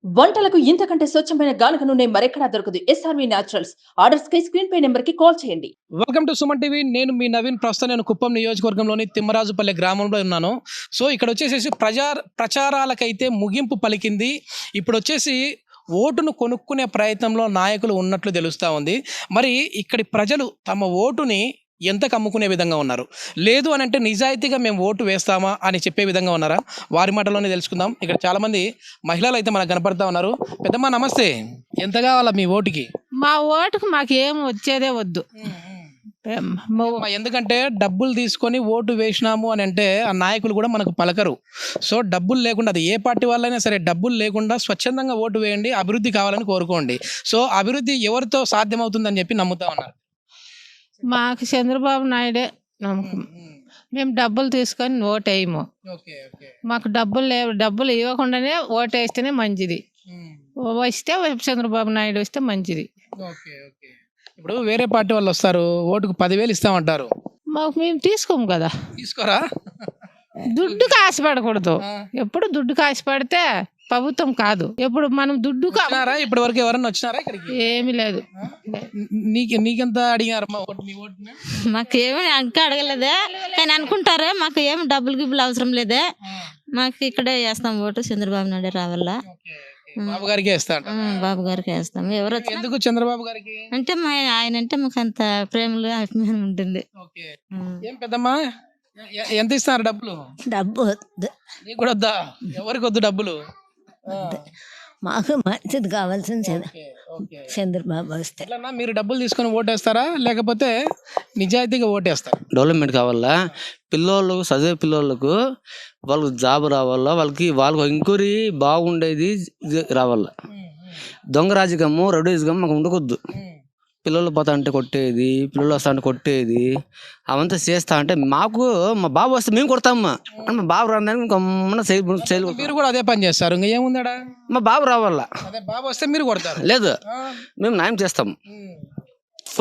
వంటలకు ఇంతకంటే స్వచ్ఛమైన గానుగ నూనె మరెక్కడా దొరకదు. SRV naturals. ఆర్డర్స్‌కై స్క్రీన్ పై నంబర్‌కి కాల్ చేయండి. Welcome to Suman TV. నేను మీ నవీన్. ప్రస్తుతం నేను కుప్పం నియోజకవర్గంలోని తిమ్మరాజుపల్లి గ్రామంలో ఉన్నాను. సో ఇక్కడ వచ్చేసేసి ప్రచారాలకైతే ముగింపు పలికింది. ఇప్పుడు వచ్చేసి ఓటును కొనుక్కునే ప్రయత్నంలో నాయకులు ఉన్నట్లు తెలుస్తూ ఉంది. మరి ఇక్కడి ప్రజలు తమ ఓటుని ఎంతకు అమ్ముకునే విధంగా ఉన్నారు, లేదు అని అంటే నిజాయితీగా మేము ఓటు వేస్తామా అని చెప్పే విధంగా ఉన్నారా, వారి మాటలోనే తెలుసుకుందాం. ఇక్కడ చాలామంది మహిళలు అయితే మనకు కనపడతా ఉన్నారు. పెద్దమ్మ నమస్తే, ఎంత కావాలా మీ ఓటుకి? మా ఓటుకు మాకేం వచ్చేదే వద్దు. ఎందుకంటే డబ్బులు తీసుకొని ఓటు వేసినాము అని అంటే ఆ నాయకులు కూడా మనకు పలకరు. సో డబ్బులు లేకుండా, అది ఏ పార్టీ వాళ్ళైనా సరే, డబ్బులు లేకుండా స్వచ్ఛందంగా ఓటు వేయండి, అభివృద్ధి కావాలని కోరుకోండి. సో అభివృద్ధి ఎవరితో సాధ్యమవుతుందని చెప్పి నమ్ముతా ఉన్నారు? మాకు చంద్రబాబు నాయుడే నమ్మకం. మేము డబ్బులు తీసుకొని ఓటు వేయము. మాకు డబ్బులు ఇవ్వకుండానే ఓటు వేస్తేనే మంచిది. వస్తే చంద్రబాబు నాయుడు వస్తే మంచిది. ఇప్పుడు వేరే పార్టీ వాళ్ళు వస్తారు, ఓటుకు 10,000 ఇస్తామంటారు. మాకు మేము తీసుకోము కదా. తీసుకోరా? దుడ్డుకి ఆశపడకూడదు. ఎప్పుడు దుడ్డుకి ఆశపడితే ప్రభుత్వం కాదు. ఎప్పుడు మనం దుడ్డు ఇప్పటి వరకు ఎవరన్నా వచ్చినారా ఇక్కడికి? ఏమీ లేదు. నీకెంత అడిగారు మాకేమీ ఇంకా అడగలేదే, కానీ అనుకుంటారే మాకు ఏమి డబ్బులు గిబ్బులు అవసరం లేదే. మాకు ఇక్కడే వేస్తాం ఓటు, చంద్రబాబు నాయుడు రావాలా. బాబు గారికి వేస్తాడు. బాబు గారికి వేస్తాం. ఎవరు ఎందుకు చంద్రబాబు గారికి అంటే ఆయన అంటే మాకు అంత ప్రేమలు అభిమానం ఉంటుంది. ఏం పెద్దమ్మా, ఎంత ఇస్తారు డబ్బులు? డబ్బు వద్దు, నీకు కూడా వద్దా? ఎవరికి వద్దు డబ్బులు? మాకు మంచిది కావాల్సింది చంద్రబాబు వస్తే. మీరు డబ్బులు తీసుకొని ఓటేస్తారా, లేకపోతే నిజాయితీగా ఓటేస్తారా? డెవలప్మెంట్ కావాలా, పిల్లోళ్ళు చదివే పిల్లోళ్ళకు వాళ్ళకు జాబ్ రావాలా, వాళ్ళకు ఎంక్వైరీ బాగుండేది రావాలా. దొంగ రాజకీయము, రౌడీజం మాకు ఉండకూడదు. పిల్లలు పోతా అంటే కొట్టేది, పిల్లలు వస్తా అంటే కొట్టేది, అవంతా చేస్తా అంటే మాకు మా బాబు వస్తే మేము కొడతామా, మా బాబు రావడానికి మీరు కూడా అదే పని చేస్తారు. ఇంకా ఏముందా? మా బాబు రావాలా, బాబు వస్తే మీరు కొడతారు. లేదు మేము న్యాయం చేస్తాము,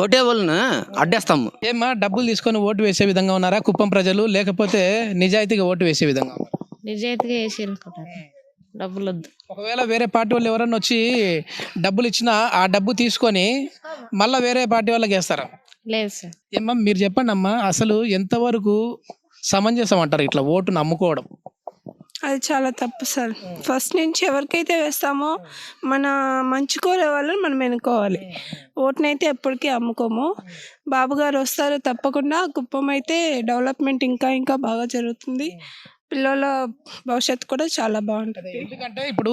కొట్టే వాళ్ళని అడ్డేస్తాము. ఏమా, డబ్బులు తీసుకొని ఓటు వేసే విధంగా ఉన్నారా కుప్పం ప్రజలు, లేకపోతే నిజాయితీగా ఓటు వేసే విధంగా ఉన్నారా? నిజాయితీగా వేసి డబ్బులు వద్దు. ఒకవేళ వేరే పార్టీ వాళ్ళు ఎవరన్నా వచ్చి డబ్బులు ఇచ్చినా ఆ డబ్బు తీసుకొని మళ్ళీ వేరే పార్టీ వాళ్ళకి వేస్తారా? లేదు సార్. ఏమ్మా మీరు చెప్పండి అమ్మా, అసలు ఎంతవరకు సమంజసం అంటారు ఇట్లా ఓటును అమ్ముకోవడం? అది చాలా తప్పు సార్. ఫస్ట్ నుంచి ఎవరికైతే వేస్తామో మన మంచి కోరే వాళ్ళని మనం ఎన్నుకోవాలి. ఓటునైతే ఎప్పటికీ అమ్ముకోము. బాబు గారు వస్తారు తప్పకుండా. కుప్పం అయితే డెవలప్మెంట్ ఇంకా ఇంకా బాగా జరుగుతుంది. పిల్లల భవిష్యత్తు కూడా చాలా బాగుంటుంది. ఎందుకంటే ఇప్పుడు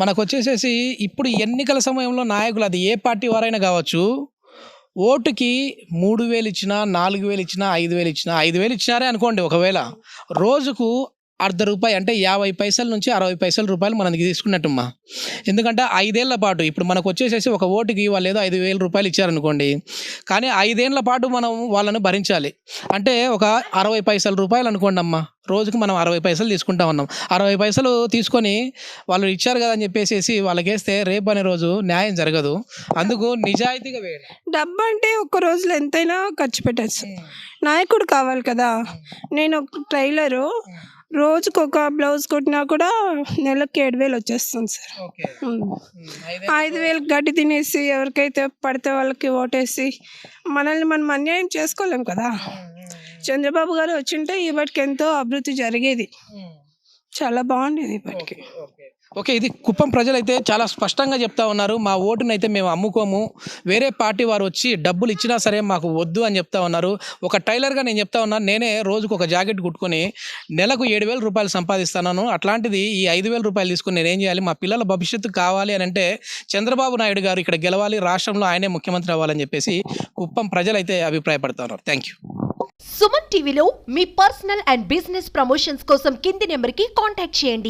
మనకు వచ్చేసేసి ఇప్పుడు ఎన్నికల సమయంలో నాయకులు, అది ఏ పార్టీ వారైనా కావచ్చు, ఓటుకి 3,000 ఇచ్చినా, 4,000 ఇచ్చినా, 5,000 ఇచ్చినా, 5,000 ఇచ్చినారే అనుకోండి, ఒకవేళ రోజుకు ₹0.50 అంటే 50 పైసల నుంచి 60 పైసల రూపాయలు మనకి తీసుకున్నట్టుమ్మా. ఎందుకంటే 5 ఏళ్ల పాటు ఇప్పుడు మనకు వచ్చేసేసి ఒక ఓటుకి వాళ్ళు ఏదో ₹5,000 ఇచ్చారనుకోండి, కానీ 5 ఏళ్ల పాటు మనం వాళ్ళను భరించాలి. అంటే ఒక 60 పైసల రూపాయలు అనుకోండి అమ్మా, రోజుకు మనం 60 పైసలు తీసుకుంటా ఉన్నాం. 60 పైసలు తీసుకొని వాళ్ళు ఇచ్చారు కదా అని చెప్పేసి వాళ్ళకి వేస్తే రేపు అనే రోజు న్యాయం జరగదు. అందుకు నిజాయితీగా వేయాలి. డబ్బు అంటే ఒక్క రోజులో ఎంతైనా ఖర్చు పెట్టచ్చు. నాయకుడు కావాలి కదా. నేను ఒక ట్రైలరు, రోజుకు ఒక బ్లౌజ్ కుట్టినా కూడా నెలకు 7,000 వచ్చేస్తుంది సార్. 5,000 గడ్డి తినేసి ఎవరికైతే పడితే వాళ్ళకి ఓటేసి మనల్ని మనం అన్యాయం చేసుకోలేం కదా. చంద్రబాబు గారు వచ్చింటే ఇప్పటికి ఎంతో అభివృద్ధి జరిగేది, చాలా బాగుండేది ఇప్పటికి. ఓకే, ఇది కుప్పం ప్రజలైతే చాలా స్పష్టంగా చెప్తా ఉన్నారు. మా ఓటునైతే మేము అమ్ముకోము, వేరే పార్టీ వారు వచ్చి డబ్బులు ఇచ్చినా సరే మాకు వద్దు అని చెప్తా ఉన్నారు. ఒక టైలర్గా నేను చెప్తా ఉన్నాను, నేనే రోజుకు ఒక జాకెట్ కుట్టుకొని నెలకు ₹7,000 సంపాదిస్తున్నాను. అట్లాంటిది ఈ ₹5,000 తీసుకుని నేనేం చేయాలి? మా పిల్లల భవిష్యత్తు కావాలి అని అంటే చంద్రబాబు నాయుడు గారు ఇక్కడ గెలవాలి, రాష్ట్రంలో ఆయనే ముఖ్యమంత్రి అవ్వాలని చెప్పేసి కుప్పం ప్రజలైతే అభిప్రాయపడతా ఉన్నారు. Thank you. సుమన్ టీవీలో మీ పర్సనల్ అండ్ బిజినెస్ ప్రమోషన్స్ కోసం కింది నెంబర్కి కాంటాక్ట్ చేయండి.